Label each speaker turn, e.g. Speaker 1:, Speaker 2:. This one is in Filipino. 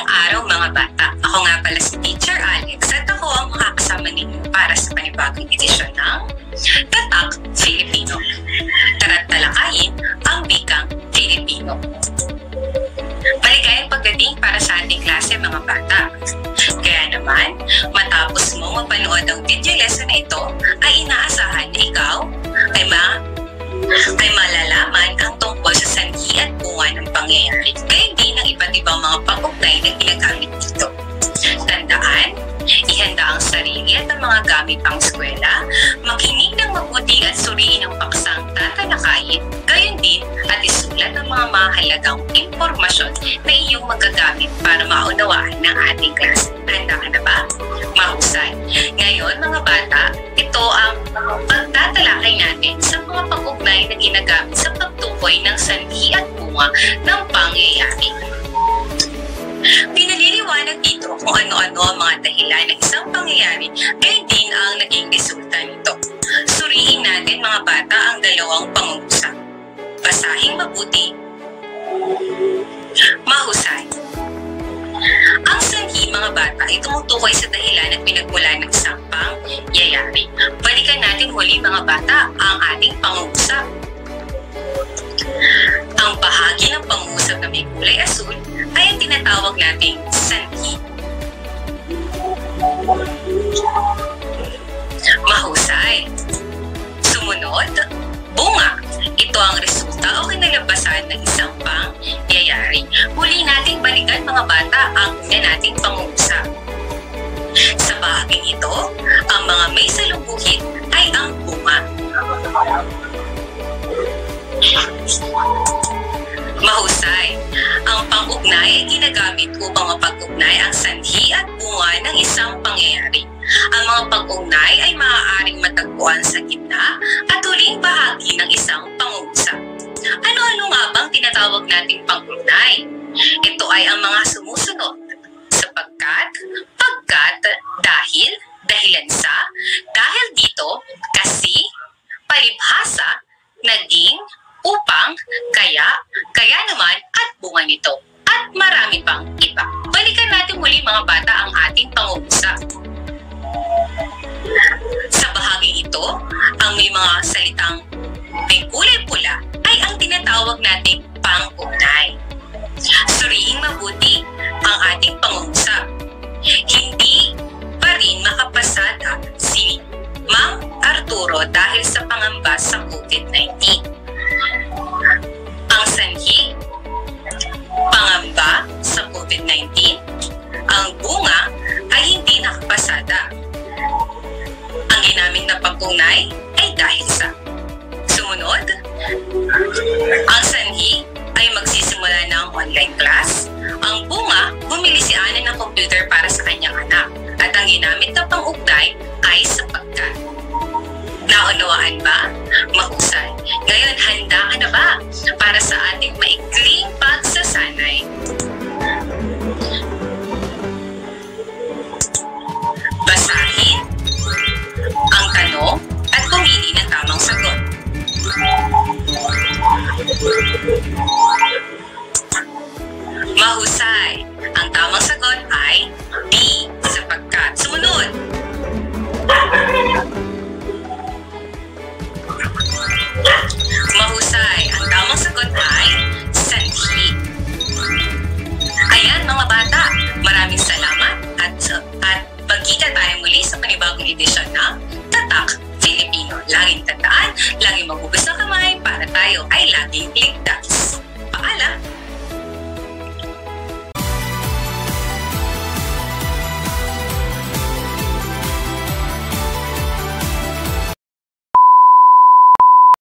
Speaker 1: Magandang araw mga bata. Ako nga pala si Teacher Alex at ako ang makakasama ninyo para sa panibagong edisyon ng Tatak Filipino. Tara't talakayin ang wikang Filipino. Maligayang pagdating para sa ating klase mga bata. Kaya naman, matapos mo mapanood ang video lesson na ito, ay inaasahan na ikaw ay malalaman ang tungkol sa sanhi at bunga ng pangyayari, gayon din ang iba't ibang mga pag-ugnay na ginagamit dito. Tandaan, ihanda ang sarili at ang mga gamit pang eskwela, makinig ng mabuti at suriin ang paksang tatalakayin, gayon din at isulat ang mga mahalagang impormasyon na iyong magagamit para maunawaan ng ating klase. Handa ka na ba? Mahusay. Ngayon mga bata, ito ang pagtatalakay natin sa mga pag-ugnay na ginagamit sa pagtukoy ng sanhi at bunga ng pangyayari. Pinaliliwanag dito kung ano-ano ang mga dahilan ng isang pangyayari, gayon din ang naging resulta nito. Suriin natin mga bata ang dalawang pangungusap. Basahing mabuti. Mahusay. Ang sanhi mga bata ay tumutukoy sa dahilan at pinagmulan ng isang pangyayari. Balikan natin muli mga bata ang ating pangungusap. Ang bahagi ng pangungusap na may kulay asul ay ang tinatawag nating sanhi. Mahusay. Sumunod, bunga. Ito ang resulta o kinalabasan ng isang pangyayari. Muli nating balikan mga bata ang una nating pangungusap. Sa bahaging ito, ang mga may salubungit ay ang bunga. Mahusay. Ang pang-ugnay ay ginagamit upang mapag-ugnay ang sanhi at bunga ng isang pangyayari. Ang mga pag-ugnay ay maaaring matagpuan sa gitna at huling bahagi ng isang pangungusap. Ano-ano nga bang tinatawag nating pang-ugnay? Ito ay ang mga sumusunod. Sapagkat, pagkat, dahil, dahilan sa, dahil dito, kasi, palibhasa, naging, upang, kaya naman, at bunga nito. At marami pang iba. Balikan natin muli mga bata ang ating pangungusap. Sa bahagi ito, ang may mga salitang may kulay pula ay ang tinatawag nating pang-ugnay. Suriing mabuti ang ating pangungusap. Hindi pa rin makapasada si Mang Arturo dahil sa pangamba sa COVID-19. Ang sanhi, pangamba sa COVID-19, ang bunga ay hindi nakapasada. Ang ginamit na pag-ugnay ay dahil sa. Sumunod, ang sanhi ay magsisimula ng online class. Ang bunga, bumili si Ana ng computer para sa kanyang anak. At ang ginamit na pang-ugnay ay sapagkat. Naunawaan ba? Mahusay. Ngayon, handa ka na ba para sa ating maikling pagsasanay? Basahin ang tanong at pumili ng tamang sagot. Mahusay.